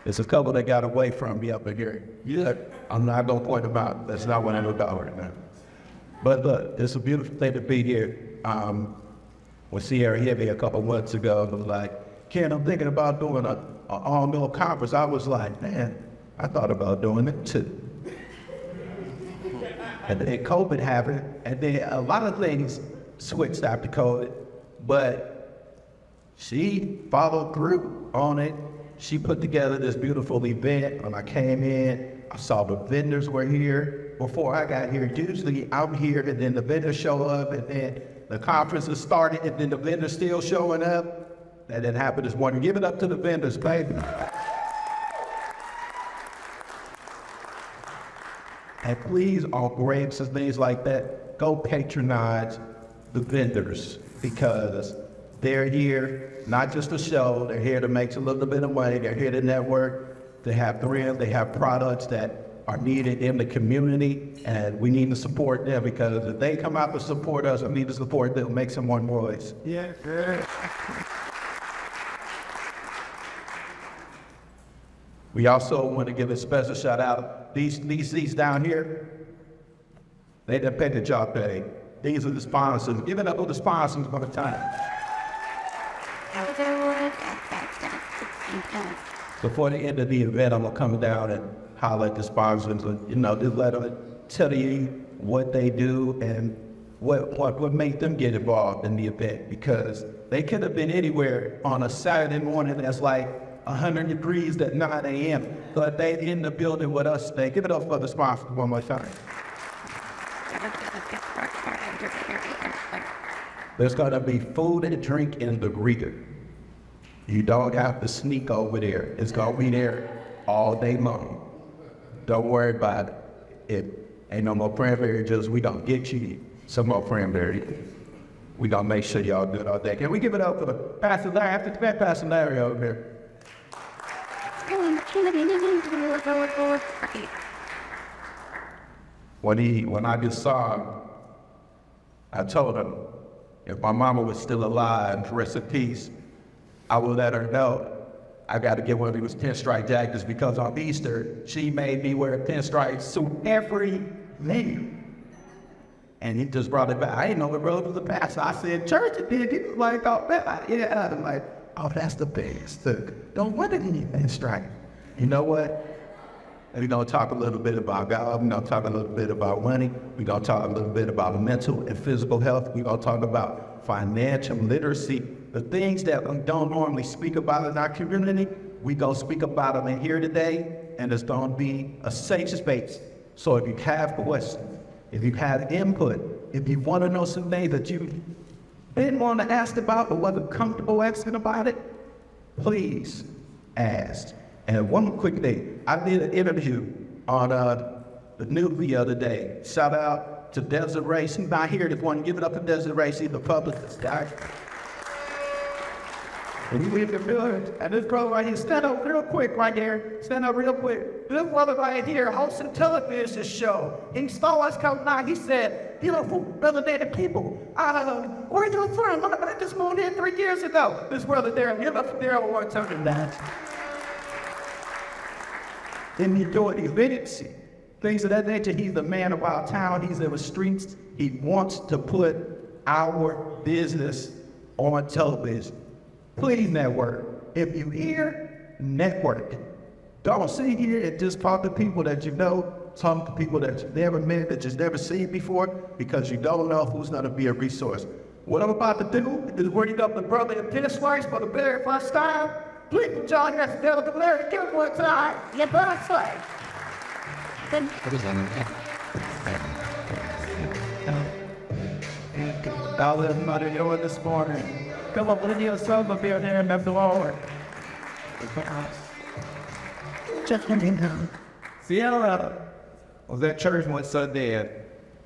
There's a couple that got away from me up in here. Yeah, I'm not gonna point them out. That's not what I'm about right now. But look, it's a beautiful thing to be here. When Sierra hit me a couple months ago, it was like, Ken, I'm thinking about doing an all-mill conference. I was like, man, I thought about doing it too. And then COVID happened, and then a lot of things switched after COVID, but she followed through on it. She put together this beautiful event. When I came in, I saw the vendors were here. Before I got here, usually I'm here, and then the vendors show up, and then the conference has started, and then the vendors still showing up. That didn't happen this morning. Give it up to the vendors, baby. And please, on grapes and things like that, go patronize the vendors, because they're here, not just to show, they're here to make a little bit of money, they're here to network, they have friends, they have products that are needed in the community, and we need to support them, because if they come out to support us, we need to support them, make some more noise. Yeah, good. We also want to give a special shout out. These seats down here, they done paid the job today. These are the sponsors. Give it up to the sponsors for the time. Before the end of the event, I'm gonna come down and highlight the sponsors, and just let them tell you what they do and what made them get involved in the event, because they could have been anywhere on a Saturday morning that's like 100 degrees at 9 a.m., but they in the building with us today. Give it up for the sponsors one more time. There's gonna be food and drink in the greeter. You don't have to sneak over there. It's gonna be there all day long. Don't worry about it. If ain't no more cranberry juice, we gonna get you some more cranberry. We gonna make sure y'all good all day. Can we give it up for the Pastor Larry? After the Pastor Larry over here. When I just saw him, I told him, if my mama was still alive, rest in peace, I would let her know I got to get one of these pinstripe jackets, because on Easter, she made me wear a pinstripe suit every day. And he just brought it back. I didn't know the brother was a pastor. I said, church, it did. He was like, oh, yeah. I'm like, oh, that's the best. Don't want any pinstripe. You know what? We're going to talk a little bit about God. We're going to talk a little bit about money. We're going to talk a little bit about mental and physical health. We're going to talk about financial literacy. The things that we don't normally speak about in our community, we going to speak about them in here today, and it's going to be a safe space. So if you have questions, if you have input, if you want to know some things that you didn't want to ask about but wasn't comfortable asking about it, please ask. And one quick thing, I did an interview on the news the other day. Shout out to Desiree. She's not here this morning. Give it up to Desiree. She's the publicist. And you leave the building, and this brother right here, stand up real quick right there. Stand up real quick. This brother right here hosts a television show. He saw us coming out. He said, beautiful, brother there, the people. Where are you from? I just moved in 3 years ago. This brother there, give up from there one time. And he doing events, things of that nature. He's the man of our town. He's in the streets. He wants to put our business on television. Please network. If you hear, network. Don't sit here and just talk to people that you know, talk to people that you've never met, that you've never seen before, because you don't know who's going to be a resource. What I'm about to do is bring up the brother in pinstripes for the very first time. Please put y'all here together to Larry. Give it one time. Your brother's like. I'll let everybody know it this morning. Come up with yourself up here there and that's the Lord. Sierra was at church one Sunday, and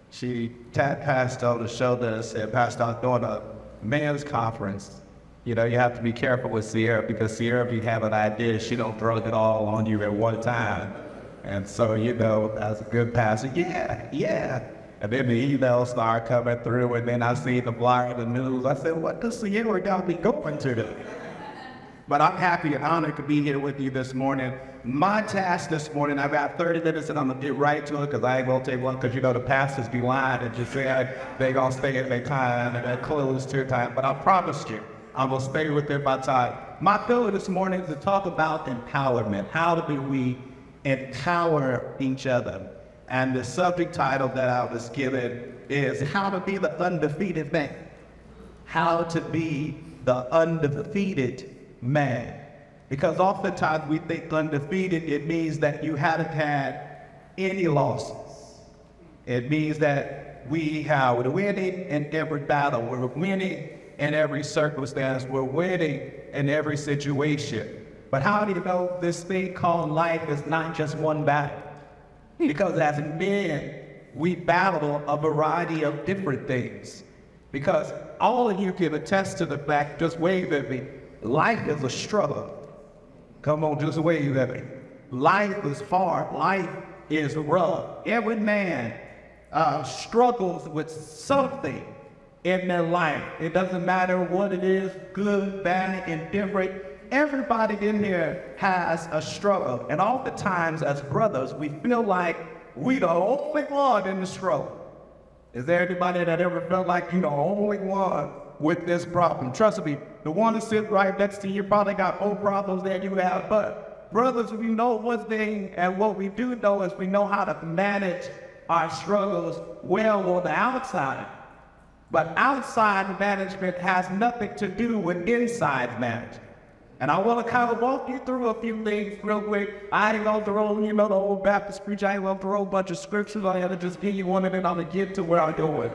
she tapped Pastor on the shoulder and said, Pastor, I'm doing a men's conference. You know, you have to be careful with Sierra, because Sierra, if you have an idea, she don't throw it all on you at one time. And so, as a good pastor, yeah. And then the emails start coming through, and then I see the flyer in the news. I said, what does Sierra got me going to today? But I'm happy and honored to be here with you this morning. My task this morning, I've got 30 minutes and I'm gonna get right to it because I ain't gonna take one because the pastors be lying and just say they gonna stay at their time and they're close to their time. But I promise you, I'm gonna stay within my time. My goal this morning is to talk about empowerment. How do we empower each other? And the subject title that I was given is How to Be the Undefeated Man. How to be the undefeated man. Because oftentimes we think undefeated, it means that you haven't had any losses. It means that we're winning in every battle. We're winning in every circumstance. We're winning in every situation. But how do you know this thing called life is not just one battle? Because as men, we battle a variety of different things. Because all of you can attest to the fact, just wave at me, life is a struggle. Come on, just wave at me. Life is hard. Life is rough. Every man struggles with something in their life. It doesn't matter what it is, good, bad, indifferent. Everybody in here has a struggle. And oftentimes as brothers, we feel like we the only one in the struggle. Is there anybody that ever felt like you're the only one with this problem? Trust me, the one that sits right next to you probably got more problems than you have. But brothers, we know one thing, and what we do know is we know how to manage our struggles well on the outside. But outside management has nothing to do with inside management. And I want to kind of walk you through a few things real quick. I ain't gonna throw, the old Baptist preacher, I ain't gonna throw a bunch of scriptures. I gotta just give you one and then I'm gonna get to where I'm going.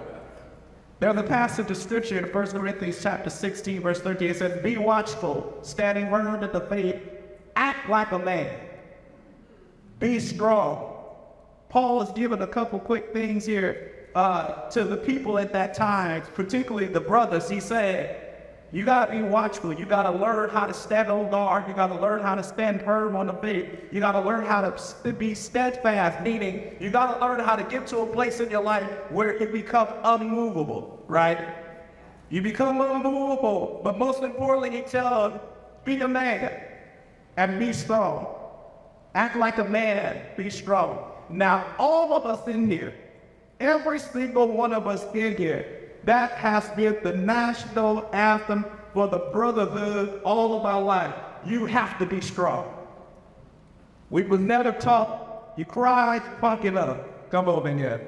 There's a passage of scripture in 1 Corinthians chapter 16, verse 13. It says, be watchful, standing firm in the faith, act like a man, be strong. Paul has given a couple quick things here to the people at that time, particularly the brothers. He said, you gotta be watchful. You gotta learn how to stand on guard. You gotta learn how to stand firm on the faith. You gotta learn how to be steadfast, meaning you gotta learn how to get to a place in your life where it becomes unmovable, right? You become unmovable, but most importantly, he tells them, be a man and be strong. Act like a man, be strong. Now, all of us in here, every single one of us in here, that has been the national anthem for the brotherhood all of our life. You have to be strong. We was never taught, you cry, fuck it up. Come over here.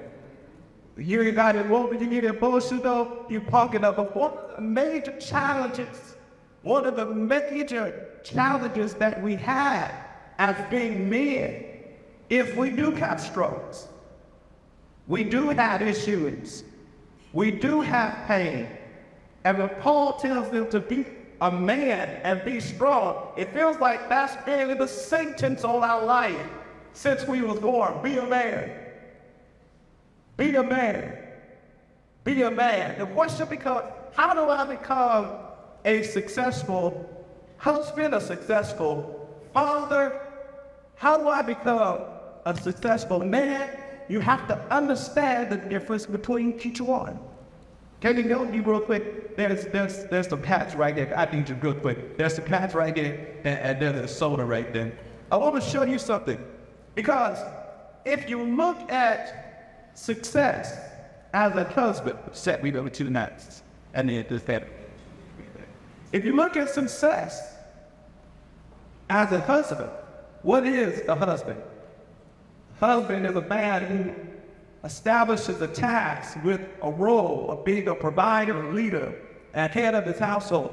You got it, what you get it bullshit though, you fuck it up. But one of the major challenges that we have as being men is we do have struggles. We do have issues. We do have pain. And when Paul tells them to be a man and be strong, it feels like that's really the sentence on our life since we was born. Be a man. Be a man. Be a man. The question becomes, how do I become a successful husband, a successful father? How do I become a successful man? You have to understand the difference between each one. Can you go me real quick? There's some patch right there. I need you real quick. There's some patch right there, and there's a soda right there. I want to show you something. Because if you look at success as a husband, set me over to the next, and then this that. If you look at success as a husband, what is a husband? Husband is a man who establishes a task with a role of being a provider, a leader, and head of his household.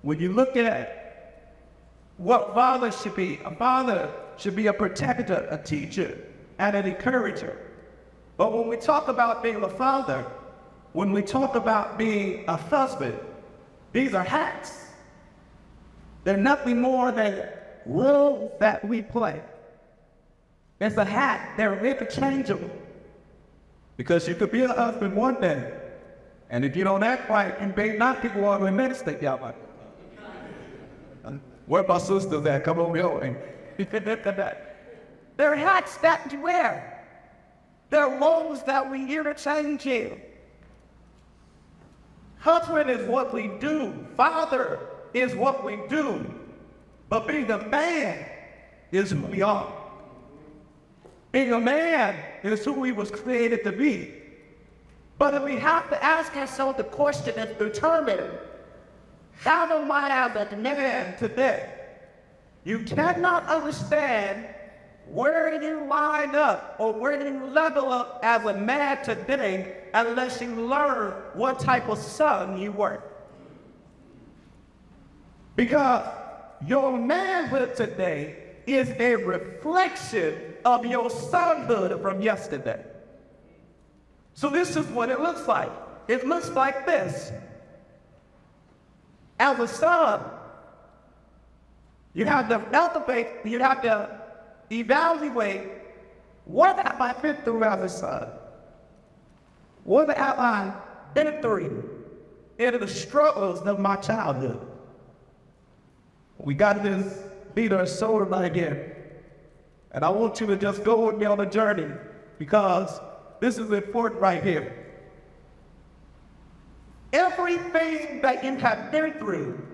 When you look at what father should be, a father should be a protector, a teacher, and an encourager. But when we talk about being a father, when we talk about being a husband, these are hats. They're nothing more than roles that we play. It's a hat. They're interchangeable. Because you could be a husband one day, and if you don't act right, you may not get one the next day. Y'all where my sisters at? Come on, yo. They're hats that you wear. There are roles that we interchange in. Husband is what we do. Father is what we do. But being a man is who we are. Being a man is who we was created to be. But we have to ask ourselves the question and determine, how do I have a man today? You cannot understand where you line up or where you level up as a man today unless you learn what type of son you were. Because your manhood today is a reflection of your sonhood from yesterday. So this is what it looks like. It looks like this. As a son, you have to elevate, you have to evaluate, what have I been through as a son? What have I been through in the struggles of my childhood? We got this leader soda again, and I want you to just go with me on the journey because this is important right here. Everything that you have been through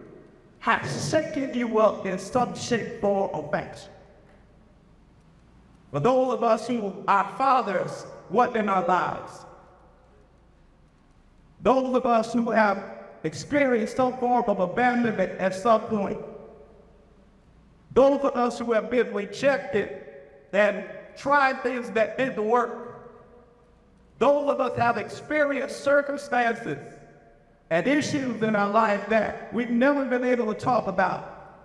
has shaken you up in some shape, form, or fashion. For those of us who are fathers, what in our lives? Those of us who have experienced some form of abandonment at some point. Those of us who have been rejected and tried things that didn't work. Those of us have experienced circumstances and issues in our life that we've never been able to talk about.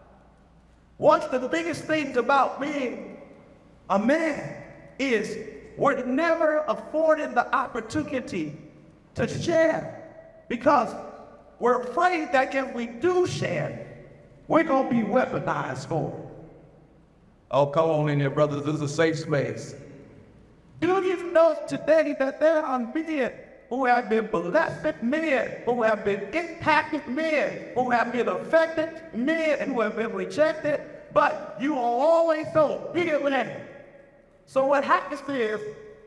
One of the biggest things about being a man is we're never afforded the opportunity to share because we're afraid that if we do share, we're going to be weaponized for it. Oh, come on in here, brothers. This is a safe space. Do you know today that there are men who have been blessed men, who have been impacted men, who have been affected men, and who have been rejected, but you are always so healing. So what happens is,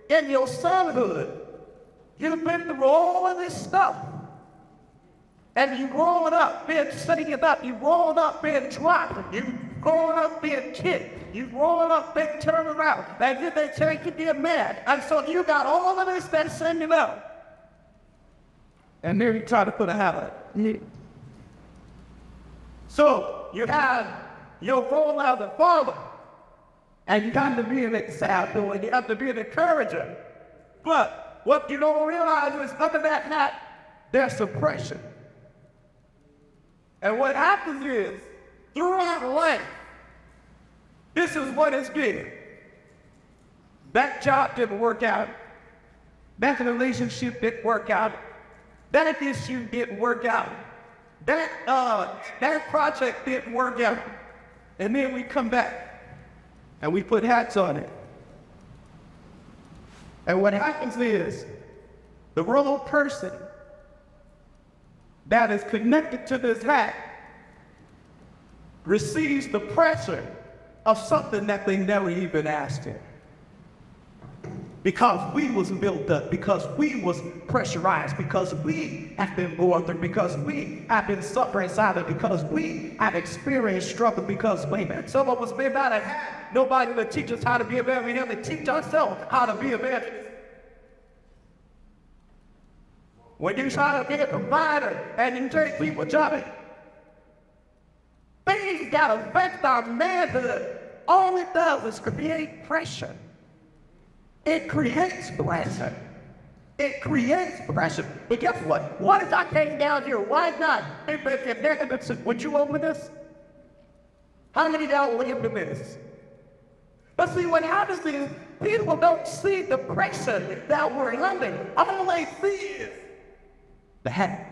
in your sonhood, you've been through all of this stuff. And you growing up being setting it up, you growing up being dropped, you growing up being kicked, you growing up being turned around, and then they tell you to be a man. And so you got all of this that's sending up. And then you try to put a habit. So you have your role as a father, and you got to be an example, and you have to be an encourager. But what you don't realize is under that hat, there's suppression. And what happens is, throughout life, this is what it's been. That job didn't work out. That relationship didn't work out. That issue didn't work out. That project didn't work out. And then we come back and we put hats on it. And what happens is, the wrong person that is connected to this hat receives the pressure of something that they never even asked him. Because we was built up, because we was pressurized, because we have been going through, because we have been suffering silent, because we have experienced struggle, because some of us may not have had nobody to teach us how to be a man. We have to teach ourselves how to be a man. When you try to be a provider and you take people jobbing, things that affect our manhood, all it does is create pressure. It creates pressure. It creates pressure. But guess what? What if I came down here? Why not? Would you open this? How many down will open this? But see, what happens is people don't see the pressure that we're under. All they see is the hat.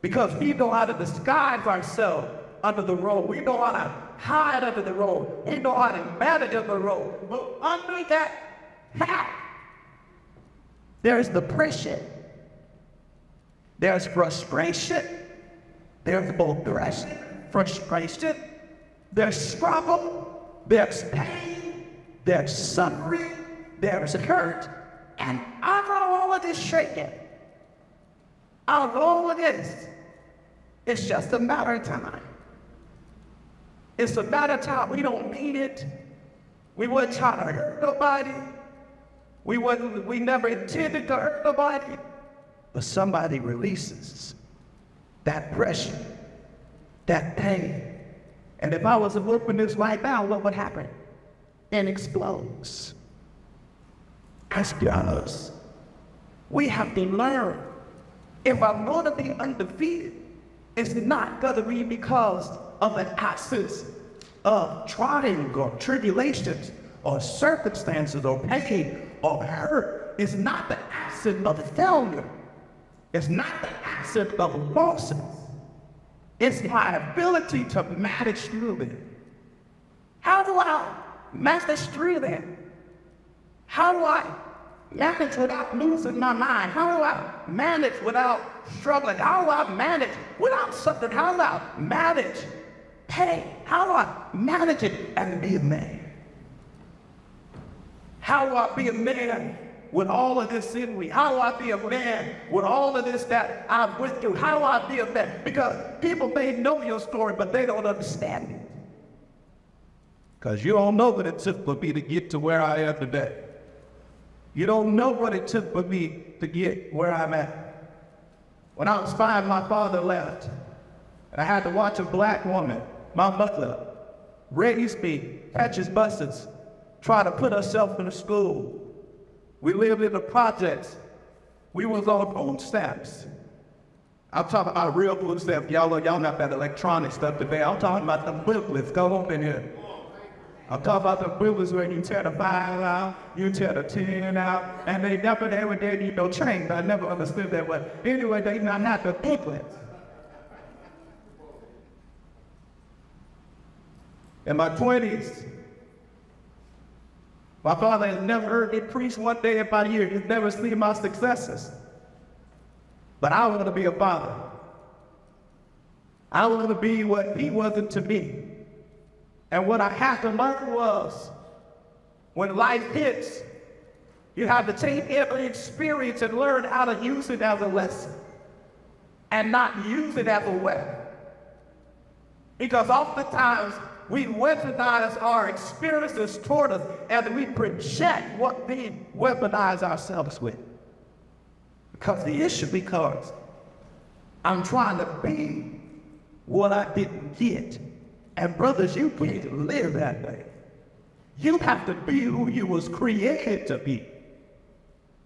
Because we know how to disguise ourselves under the role. We know how to hide under the role. We know how to manage under the role. But under that hat, there's depression. There's frustration. There's both frustration. There's struggle. There's pain. There's suffering. there is a hurt, and out of all of this shaking, out of all of this, it's just a matter of time. It's a matter of time. We don't mean it. We weren't trying to hurt nobody. We never intended to hurt nobody. But somebody releases that pressure, that pain. And if I was to open this right now, what would happen? It explodes. Because we have to learn. If I'm going to be undefeated, it's not going to be because of an absence of trying or tribulations or circumstances or pain or hurt. It's not the absence of failure. It's not the absence of losses. It's my ability to manage through it. How do I manage through that? How do I manage without losing my mind? How do I manage without struggling? How do I manage without suffering? How do I manage pain? How do I manage it and be a man? How do I be a man with all of this in me? How do I be a man with all of this that I've went through? How do I be a man? Because people may know your story, but they don't understand it. Because you don't know what it took for me to get to where I am today. You don't know what it took for me to get where I'm at. When I was 5, my father left. And I had to watch a black woman, my mother, raise me, catch his buses, try to put herself in a school. We lived in the projects. We was on food stamps. I'm talking about real food stamps. Y'all not that electronic stuff today. I'm talking about the booklets. Come on in here. I'm talking about the booklets where you tear the 5 out, you tear the 10 out, and they never did you no change. I never understood that, but anyway, they not the booklets. In my 20s, my father has never heard me preach one day in my year. He's never seen my successes. But I want to be a father. I want to be what he wasn't to me. And what I had to learn was, when life hits, you have to take every experience and learn how to use it as a lesson and not use it as a weapon. Because oftentimes, we weaponize our experiences toward us and we project what we weaponize ourselves with. Because the issue becomes, I'm trying to be what I didn't get. And brothers, you can't live that way. You have to be who you was created to be,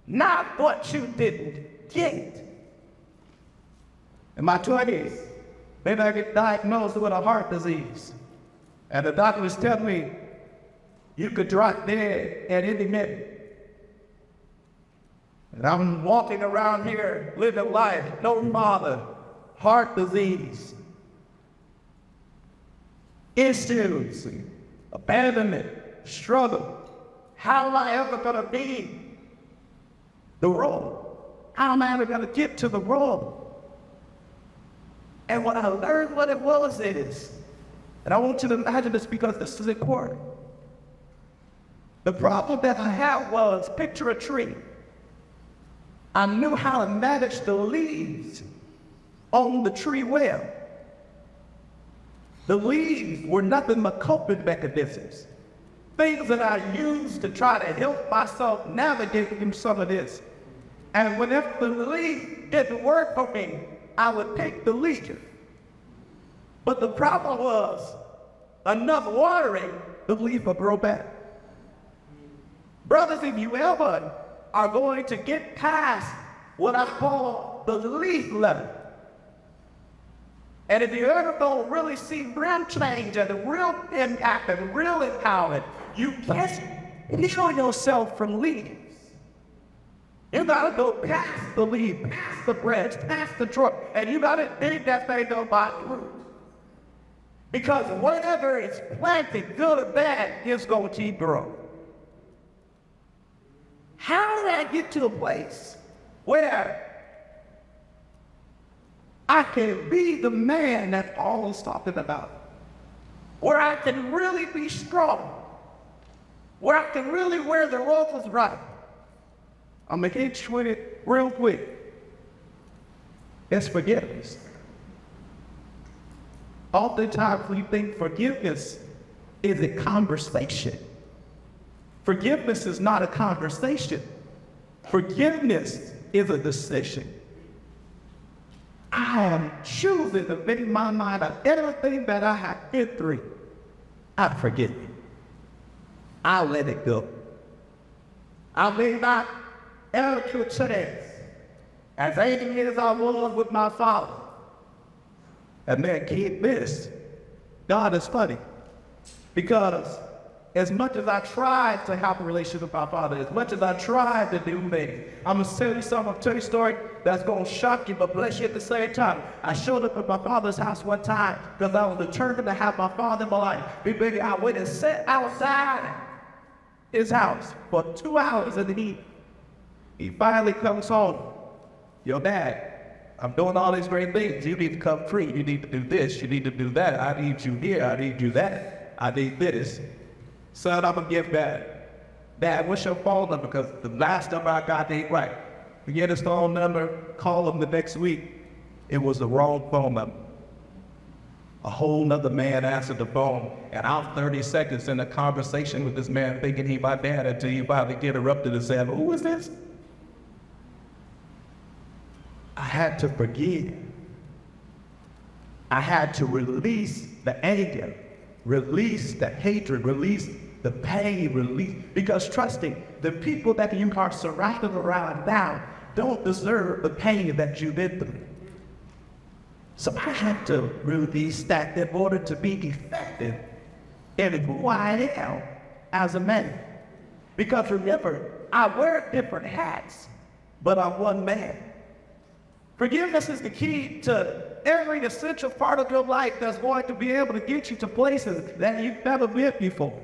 not what you didn't get. In my 20s, then I get diagnosed with a heart disease. And the doctor was telling me, you could drop dead at any minute. And I'm walking around here, living life, no father, heart disease, issues, abandonment, struggle. How am I ever gonna be the role? How am I ever gonna get to the role? And when I learned what it was is, and I want you to imagine this because this is important. The problem that I had was, picture a tree. I knew how to manage the leaves on the tree well. The leaves were nothing but coping mechanisms. Things that I used to try to help myself navigate through some of this. And whenever the leaf didn't work for me, I would take the leaf. But the problem was, enough watering, the leaf would grow back. Brothers, if you ever are going to get past what I call the leaf level, and if you ever don't really see real change and the real impact and real empowerment, you can't heal yourself from leaves. You gotta go past the leaf, past the branch, past the trunk, and you gotta dig that thing up by root. Because whatever is planted, good or bad, is going to keep growing. How did I get to a place where I can be the man that Paul is talking about? Where I can really be strong? where I can really wear the roses right. I'm going to hit you with it real quick. It's forgiveness. Oftentimes we think forgiveness is a conversation. Forgiveness is not a conversation. Forgiveness is a decision. I am choosing to make my mind of everything that I have been through. I forgive it. I let it go. I may not ever to a chance as 80 years I was with my father. And man, can't miss. God is funny. Because as much as I tried to have a relationship with my father, as much as I tried to do things, I'm going to tell you something, I'll tell you a story that's going to shock you, but bless you at the same time. I showed up at my father's house one time because I was determined to have my father in my life. Baby, I went and sat outside his house for 2 hours in the heat. He finally comes home. Yo, Dad, I'm doing all these great things. You need to come free. You need to do this. You need to do that. I need you here. I need you that. I need this. Son, I'm going to give back. Dad, what's your phone number? Because the last number I got ain't right. You get his phone number, call him the next week. It was the wrong phone number. A whole nother man answered the phone, and I'm 30 seconds in a conversation with this man thinking he my dad until he finally get interrupted and said, who is this? I had to forgive. I had to release the anger, release the hatred, release the pain, release, because trust me, the people that you are surrounded around now don't deserve the pain that you've been through. So I had to release that in order to be effective in who I am as a man. Because remember, I wear different hats, but I'm one man. Forgiveness is the key to every essential part of your life that's going to be able to get you to places that you've never been before.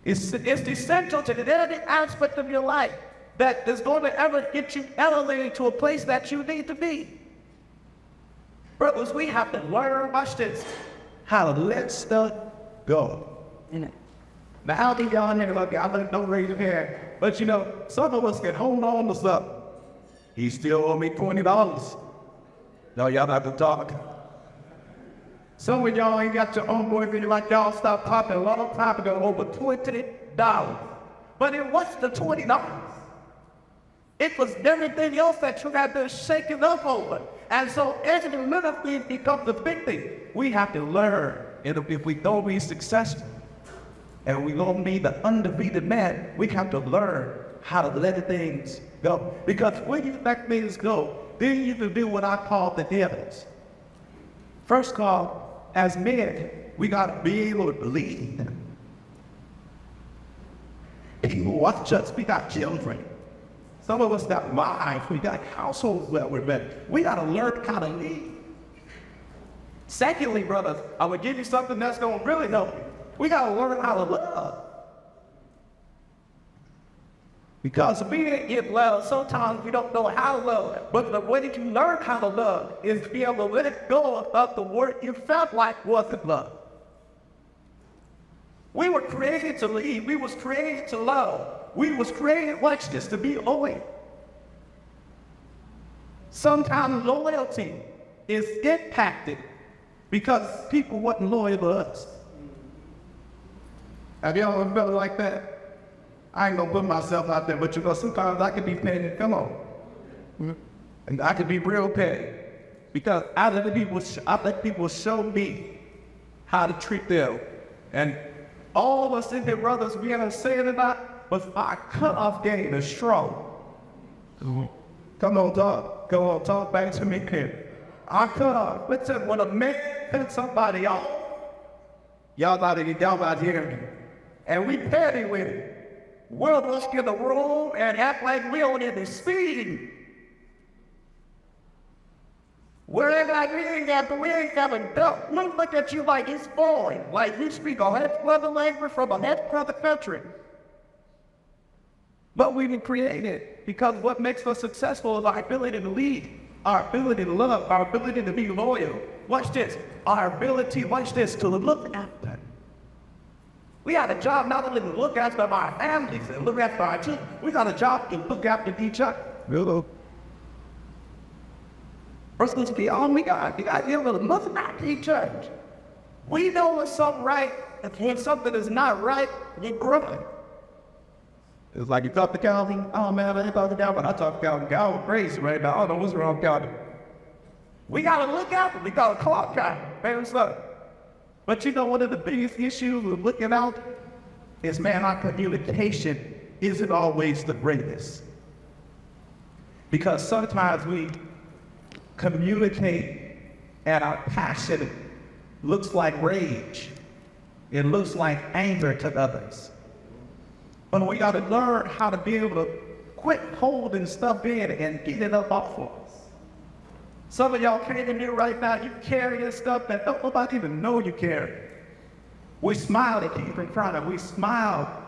It's essential to every aspect of your life that is going to ever get you elevated to a place that you need to be. Brothers, we have to learn, watch this, how to let stuff go. Now, how do y'all here, look, don't raise your hand, but you know, some of us can hold on to something. He still owe me $20. No, y'all not to talk. Some of y'all ain't got your own boyfriend like y'all stopped popping a long time ago, over $20. But it wasn't the $20. It was everything else that you had been shaken up over. And so every little thing becomes the big thing. We have to learn. And if we don't be successful, and we don't be the undefeated man, we have to learn how to let things go. Because when you let things go, then you can do what I call the dance. First of all, as men, we gotta be able to believe. People watch us, we got children. Some of us got wives, we got households that we're in. We gotta learn how to lead. Secondly, brothers, I would give you something that's gonna really help you. We gotta learn how to love. Because we didn't get love, sometimes we don't know how to love. But the way that you learn how to love is to be able to let go of the word you felt like wasn't love. We were created to lead. We was created to love. We was created, watch this, to be loyal. Sometimes loyalty is impacted because people wasn't loyal to us. Have y'all ever felt like that? I ain't gonna put myself out there, but you know, sometimes I can be petty. Come on. And I can be real petty. Because I let people show me how to treat them. And all of us in here, brothers, we haven't said it not, but our cutoff game is strong. Come on, talk back to me here. Our cutoff, listen, when a man cuts somebody off, y'all not hearing me. And we petty with it. We'll just get the room and act like we on the speed. Wherever I read that, we ain't having doubt. Look at you like it's foreign, like you speak a half other language from a half other country. But we've been created because what makes us successful is our ability to lead, our ability to love, our ability to be loyal. Watch this, our ability, watch this, to look after. We got a job not only to look after our families and look after our children, we got a job to look after each other. Hello. We're supposed to be all we got. We got to give a look after each other. We know when something right, and when something is not right, we're grumbling. It's like you talk to Calvin, oh man, I ain't talking to Calvin, I talk to Calvin. Calvin crazy right now. I don't know what's wrong with Calvin. We gotta look out for, we gotta clock Calvin. Man, what's up? But you know, one of the biggest issues with looking out is, man, our communication isn't always the greatest. Because sometimes we communicate and our passion looks like rage. It looks like anger to others. But we got to learn how to be able to quit holding stuff in and get it up off of us. Some of y'all came in here right now, you carrying stuff that nobody even know you carry. We smile at people in front of, we smile